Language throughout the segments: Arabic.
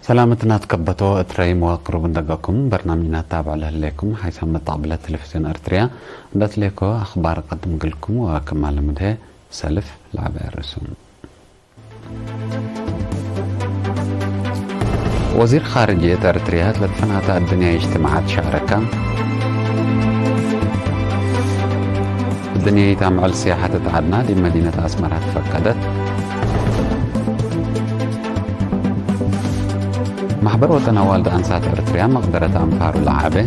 سلامتنا تكبتو اتري مواقرب دقاكم برنامجنا تابع لكم حيث مطابلة تلفزيون ارتريا ندت لكم اخبار قدم لكم وكما لمده سلف لعبة الرسوم. وزير خارجية ارتريا لدفنات الدنيا اجتماعات شاركة الدنيا يتعمل سياحة تعدنا دي مدينة أسمرة تفقدت. محبر وتناول أنسات أرتريا مقدرة أنفار العابة.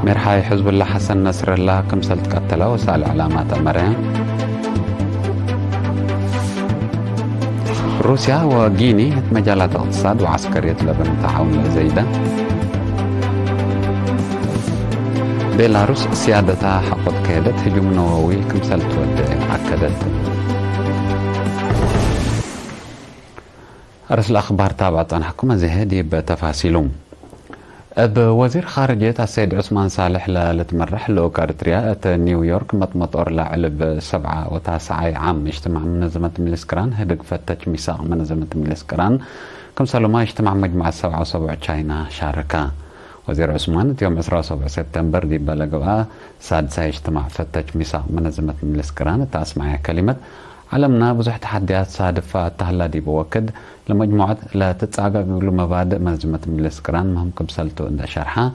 مرحاي حزب الله حسن نصر الله كمسل تقتله وسال علامات المريم. روسيا وغيني مجالات اقتصاد وعسكرية لبن تعاون زايدة. بيلاروس سيادتها حقد كيدت هجوم نووي كمسل تودع أكدت. رأس الأخبار تابعت عن حكومة زهادي بتفاصيلهم. وزير خارجية السيد عثمان صالح لتمرح له كارتريا نيويورك مطمطور لعلب 7 و9 عام اجتماع منظمة ميلسكران هدق فتش ميثاق منظمة ميلسكران كم سلوما اجتماع مجمع 77 تشاينا شاركة. وزير عثمان يوم 17 سبتمبر دي بلغوا سادسة اجتماع فتش ميثاق منظمة ميلسكران تسمع كلمة علمنا بزح تحديات صادفة التهلا دي بوكد لمجموعة لا تتساقق مبادئ منظمة ميلسكران مهم كبسلتو عند شرحها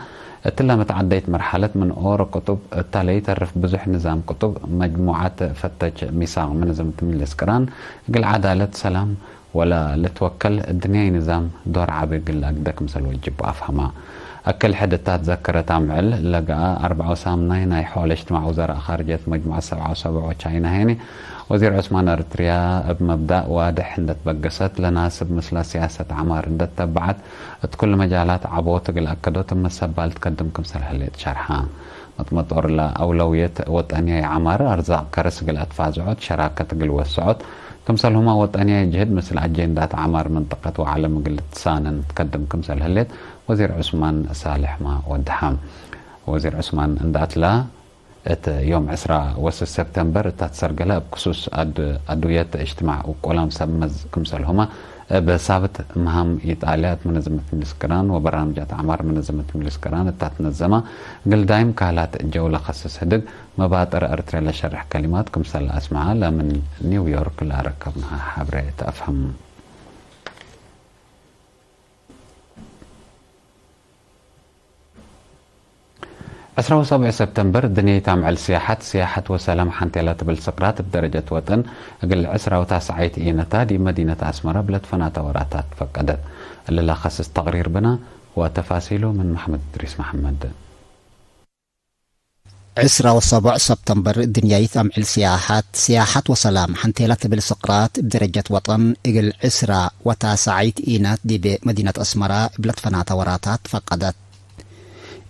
تلا متعديت مرحلة من أور كتب التالي تعرف بزح نظام كتب مجموعة فتش ميثاق منظمة ميلسكران قل عدالة سلام ولا لتوكل الدنيا نظام دور عابق اللي أقدك مثل وجب وأفهمها. أكل حدثات ذكرت عمل لقى 4 سامنين حول اجتماع وزراء خارجية مجموعة 77 تشاينا هيني. وزير عثمان أرتريا بمبدأ واضح عند تبقست لناسب مثل سياسة عمار عند تبعت كل مجالات عبوت قل أكدو تم السبال تقدم كمسل هليت شرحها مطمطور لأولوية وطنية عمار أرزاق كرس قل أتفازعود شراكة قل وسعود كمسل هما وطنية جهد مثل أجندات عمار منطقة وعالم قل تسانا تقدم كمسل هليت. وزير عثمان صالح ما ودحام وزير عثمان اندات لا يوم 10 سبتمبر تتسرقلا بخصوص أدوية اجتماع وقلام سمز كمسل هما بثابت مهام إيطاليات منظمة ميلسكران وبرامجات أعمار منظمة ميلسكران تتنظمة قل دايم كالات جولة خصص هدق مبادر أرتريا لشرح كلمات كمسل أسمعها من نيويورك لا ركبناها حبرية أفهم. 17 سبتمبر الدنيا تعمل سياحة وسلام حنتيلات بالسقراط بدرجة وطن قل 19 إينتا دي مدينة أسمرة بلد فنات وراتات فقدت اللي لا خصص تقرير بنا وتفاصيله من محمد إدريس محمد. 17 سبتمبر الدنيا تعمل سياحة وسلام حنتيلات بالسقراط بدرجة وطن قل 19 إينات دي بمدينة أسمرة بلد فنات وراتات فقدت.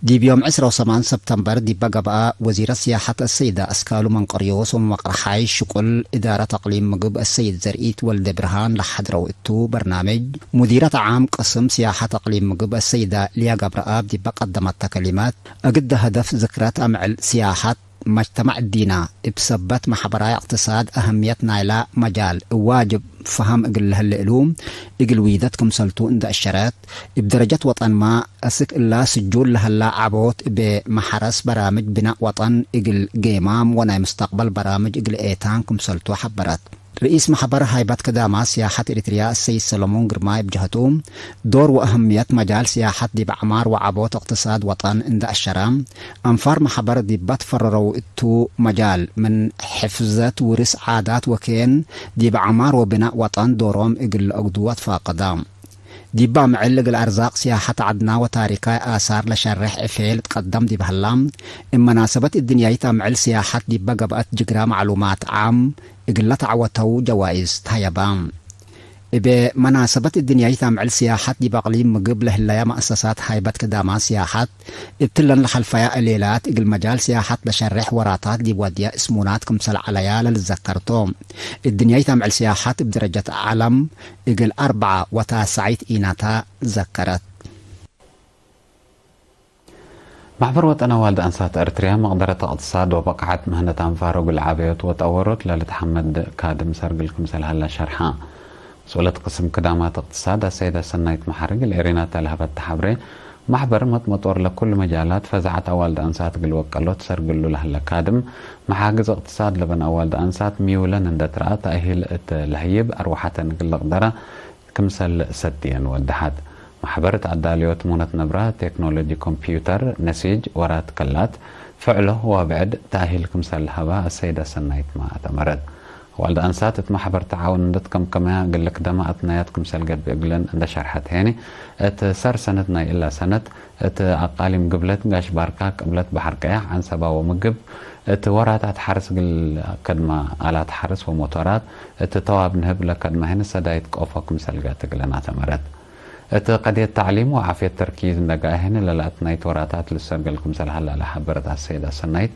دي بيوم 18 سبتمبر دي بقى وزير السياحة السيدة أسكالو منقريوس ومقرحاي شكل إدارة تقليم مقب السيد زرقيت والد برهان لحدرو إتو برنامج مديرة عام قسم سياحة تقليم مقب السيدة ليا قبرآب دي قدمت كلمات أقد هدف ذكرى أمعل سياحة مجتمع الدينا بسبت محبراي اقتصاد أهميتنا إلى مجال واجب فهم اقل هالعلوم اقل ويدتكم سلطو عند الشرات بدرجة وطن ما أسك إلا سجول لهلا عبوت بمحرس برامج بناء وطن اقل قيمام وانا مستقبل برامج اقل ايتانكم سلطو حبرات. رئيس محبر هايبات كداما سياحة إريتريا السيد سلمون قرماي بجهتهم دور وأهمية مجال سياحة دي بعمار وعبوت اقتصاد وطن عند الشرام أنفار محبر دي بتفرروا اتو مجال من حفظة ورث عادات وكين دي بعمار وبناء وطن دورهم اقل أقدوات فاقدام دي معلق الأرزاق سياحة عدنا وتاريخي آثار لشرح إفيل تقدم دي بهاللام إما مناسبة الدنيا يتعمل سياحة دي بقى جقرا معلومات عام إقلة عوتو جوائز تهيبام بمناسبة الدنيا يتعمل سياحة دي بقليم مقبله اللي مؤسسات هايبات كداما سياحة ابتلن لخلفياء الليلات إقل مجال سياحة لشرح وراتات دي بوديا اسمونات كمسل عليا للذكرتهم الدنيا يتعمل سياحة بدرجة عالم إقل 94 إيناتا ذكرت. محبر وطن والد أنسات أرتريا مقدرة اقتصاد وبقعة مهنة أنفارق العابيات وتطورت للتحمد كادم سرقلكم سلهلا شرحان مسؤولة قسم كدامات اقتصاد السيدة سنايت محرق الإرينات الهبت تحبري محبر مطور لكل مجالات فزعت والد أنسات قل وقلوت سرقلو لهلا كادم محاجز اقتصاد لبن والد أنسات ميولا ندترا تأهيل الهيب أروحة نقل قدرة كمسل ستين ودحات محبرة عداليوت مونت نبرة تكنولوجي كمبيوتر نسيج ورات كلات فعله وبعد تأهيل كمسل الهواء السيدة سنايت ما أتمرد والد أنسات محبر تعاون ندتكم كما قل لك دما أتناياتكم سلقت بيقلن عند شرحت هيني سر سنتنا إلا سنة أقاليم قبلت قاش باركاك قبلت بحر قياح عن سبا ومقب ورات حرس قل كدما آلات حرس وموتورات تواب نهب لكدما هنا سدايت قوفاكم سلقات قلنا تمرد قضية التعليم وعافية التركيز ندقا هنا للأتنايت وراتات للسرقلكم سلهلا لحبرت السيدة سنايت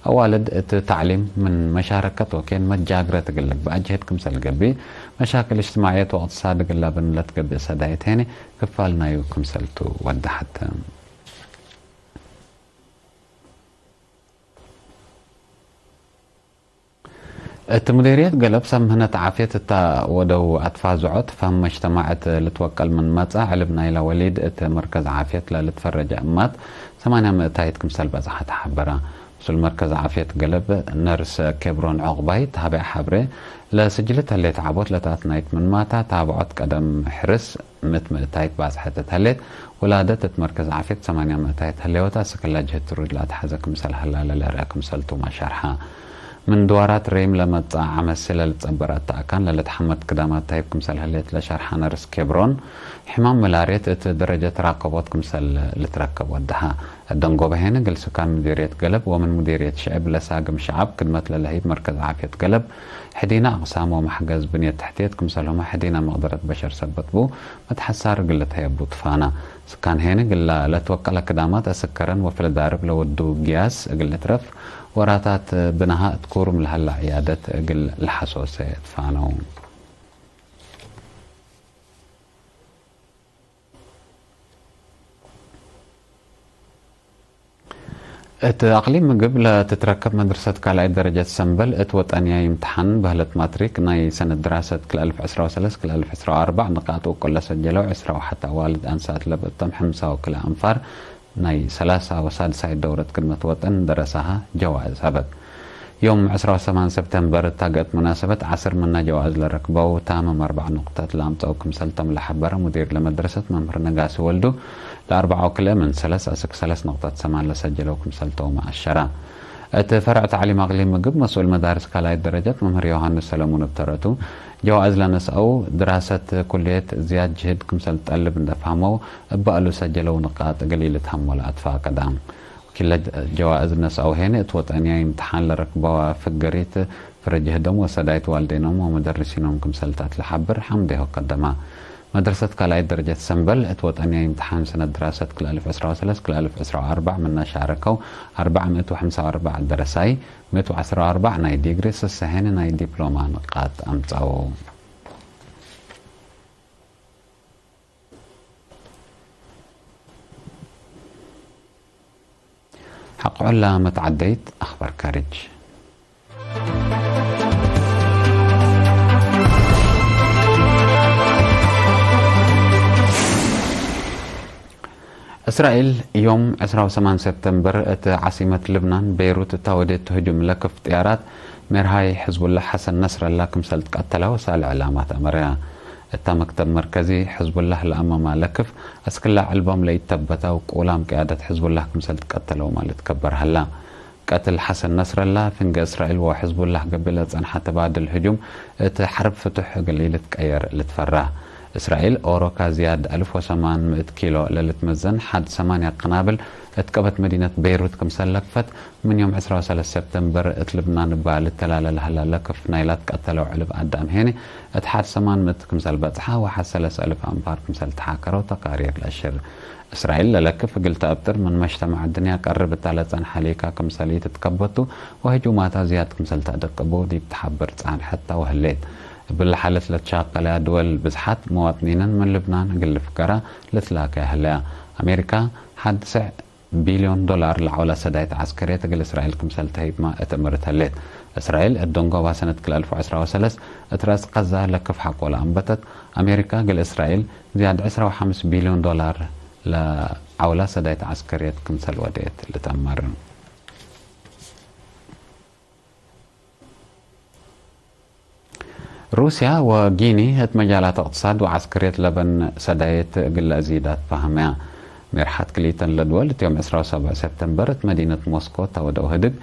أولد تعليم من مشاركة وكان متجاقرة تقلق بأجهدكم سلقبي مشاكل اجتماعية واقتصاد قلابن لا تقبي سدايت هيني كفالنا يوكم سلتو ودحت مديرية قلب سمهنة عافية ودو أتفازعت فهم اجتماعت لتوكل من مطع علبنا إلى وليد مركز عافية لتفرج أمات 800 تايتكم سلبة زحت حبرا وصل مركز عافية قلب نرس كبرون عقباي تابع حبري لسجلتها اللي تعبوت لتاتنايت من ماتا تابعت قدم حرس تايت بازحت تهلت ولادت مركز عافية 800 تايت هليوتا سكلا جهة رجلات حزكم سلهلا للأراكم سلتو ما شرحا من دوارات ريم لما عمل سلة لتصبرات تأكان للتحمد قدامات تايبكم سلهليت لشرحا نرس كبرون حمام ملاريت درجة راقباتكم سل لتركب ودها الدنقو بهنا قل سكان مديرية قلب ومن مديرية شعب لساقم شعب قدمت للهيب مركز عافية قلب حدينا أقسام ومحجز بنية تحتيتكم سلهما حدينا مقدرة بشر سبت بو متحسار قلت هي بوطفانا سكان هنا قل لا توكل قدامات أسكرن وفي الدارب لودو قياس قلت رف وراتات بنها تكورم لهلا عيادة قل الحسوسة تفانو أقليم قبل تتركب مدرسة كالاي درجة سنبل وطنيا يمتحن بهلت ماتريك ناي سنة دراسة كل 1013 كل 1014 نقاط وكل سجلوا 10 وحتى والد أنسات لبطم حمسة وكل أنفار ناي 3 وسادسة دورة كلمة وطن درسها جواز أبد يوم 18 سبتمبر تاقت مناسبة 10 منا جواز لركبه وتامم 4 نقطات لامتوكم سلتم لحبرة مدير لمدرسة ممر نقاس ولدو ل4 وكل من 3 نقطات سمان لسجلوكم سلتو مع الشراء فرع تعليم أقليم مقب مسؤول مدارس كالاي الدرجات ممر يوهانس سلمون بترتو جواز لنسأو دراسة كلية زياد جهدكم سلت قلب ندفهمو بقالو سجلو نقاط قليلة هم ولا أدفع قدام كل جوائز نسأو هنا توطنيا امتحان لركبوا فقريت فرجهدهم وسدايت والدينهم ومدرسينهم كم سلطات لحبر حمده قدما مدرسة كالاي درجة سنبل اتوطنيا امتحان سنة دراسة كل 1013 كل 1014 منا شاركوا 445 درساي 114 ناي ديجري سسهين ناي دبلوما نقاط امتعو حق علا متعديت أخبار كارج إسرائيل يوم 28 سبتمبر عاصمة لبنان بيروت تاودت تهجم لكف طيارات مرهاي حزب الله حسن نصر الله كمسلت قتله وسال علامات أمرها التا مكتب مركزي حزب الله لأمام لكف أسكلا علبهم ليتبتا وقولام قيادة حزب الله كمسلت قتله وما لتكبر هلا قتل حسن نصر الله فنق إسرائيل وحزب الله قبلت أن حتى بعد الهجوم حرب فتح قليلة كأير لتفراه إسرائيل أوروكا زياد 1800 كيلو للتمزن حد 8 قنابل اتكبت مدينة بيروت كمسل لكفت من يوم 13 سبتمبر لبنان بالتلالة لهلا لكف نايلات قتلوا علب قدام هيني اتحد 800 كمسل بطحة وحد 3000 أنفار كمسل تحاكروا تقارير الأشر إسرائيل للكف قلت أبتر من مجتمع الدنيا قرب الثالث حليكا كمسلية تتكبتوا وهجوماتها زياد كمسل تأدقبوا دي بتحبر عن حتى وهليت بالحالة لتشاقل دول بزحات مواطنين من لبنان قل فكرة لتلاقي هلا أمريكا حد بليون دولار لعولة سدايت عسكرية تقل إسرائيل كمسال تهيب ما اتمرت هليت إسرائيل الدونغو بسنة كل 2013 اتراس قزة لكف حق ولا أنبتت أمريكا قل إسرائيل زياد 15 بليون دولار لعولة سدايت عسكرية كمسال وديت لتأمر روسيا وغيني هت مجالات اقتصاد وعسكرية لبن سدايت قل أزيدات فهمها مرحت كليتن لدول يوم 27 سبتمبر مدينة موسكو تودو هدد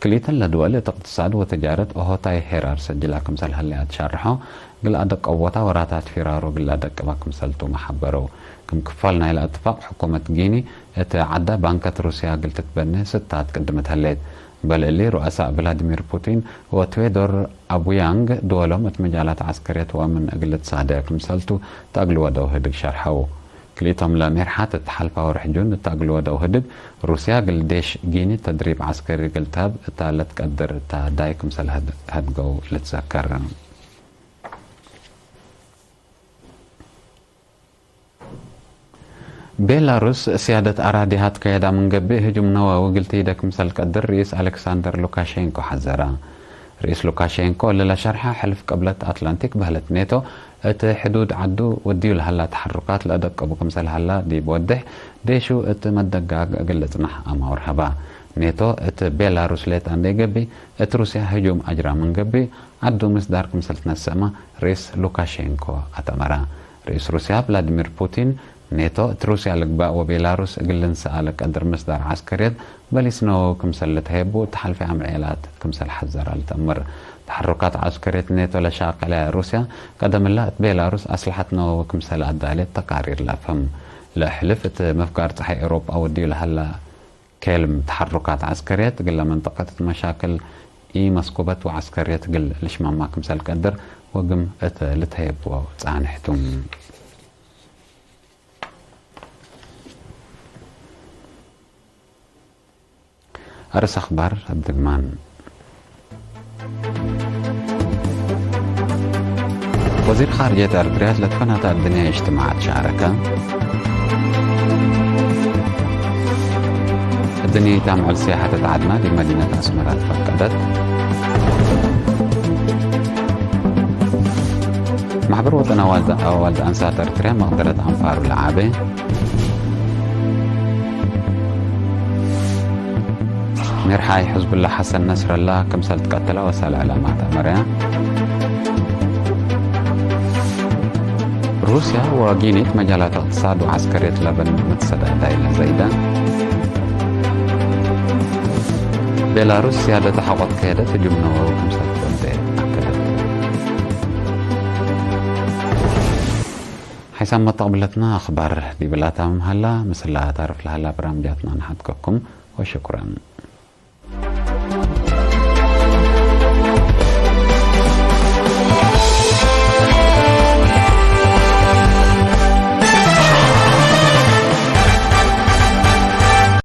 كليتن لدول اقتصاد وتجارة أهوتاي هيرار سجلها كمسال هاللي أتشارحو قل أدق أوتا وراتات فرارو قل أدق ما كمسالتو محبرو كم كفالنا إلى اتفاق حكومة غيني اتعدى بانكة روسيا قل تتبني ستات قدمت هالليت بل اللي رؤساء فلاديمير بوتين وتويدور أبويانغ دولهم مجالات عسكرية ومن أقل تصادق مسلتو تقلوا دو هدق شرحو كليتهم لمرحات التحالفة ورحجون تقلوا دو هدق روسيا قل ديش جيني تدريب عسكري قل تاب تالت قدر تا دايك مسل هدقو لتذكر بيلاروس سيادة أراديهات كيدا من قبل هجوم نووي قلت يدك مثل قدر رئيس ألكسندر لوكاشينكو حذرها رئيس لوكاشينكو اللي شرحها حلف قبلت أتلانتيك بهلت نيتو ات حدود عدو وديو لهلا تحركات لأدق أبو كمسل هلا دي بودح ديشو ات مدقاق قلت نح أما ورهبا نيتو ات بيلاروس ليت عندي قبي ات روسيا هجوم أجرى من قبل عدو مصدار كمسل تنسمة رئيس لوكاشينكو أتمرا رئيس روسيا فلاديمير بوتين نيتو تروسيا لقباء وبيلاروس قلن سألك قدر مصدر عسكريات بليسنو كمسل تهيبو تحالفي عمليات كمسل حزر التأمر تحركات عسكرية نيتو لشاق على روسيا قدم الله بيلاروس أسلحتنا كمسل أدالي تقارير لفهم لحلفت مفقار صحي أوروبا أو الديو لهلا كلم تحركات عسكريات قل منطقة مشاكل إي مسكوبات وعسكريات قل ليش ما كمسل قدر وقم لتهيبو وتعنحتم أرس أخبار الدقمان وزير خارجية أرتريا لتفنات الدنيا اجتماعات شاركة الدنيا تامع السياحة تتعدنا لمدينة أسمرات فقدت محبر وطن والد أنسات أرتريا مقدرة أنفار العابة مرحاي حزب الله حسن نصر الله كمسال تقتله وسال علامات أمريا روسيا وغيني مجالات اقتصاد وعسكرية لبن متسدى دايلة زايدة بيلاروس سيادة تحوط كيدة تجمنا وكمسال تقتله أكدت حيث ما تقبلتنا أخبار دي بلاتهم هلا مثل لا تعرف لهلا برامجاتنا نحدكم وشكرا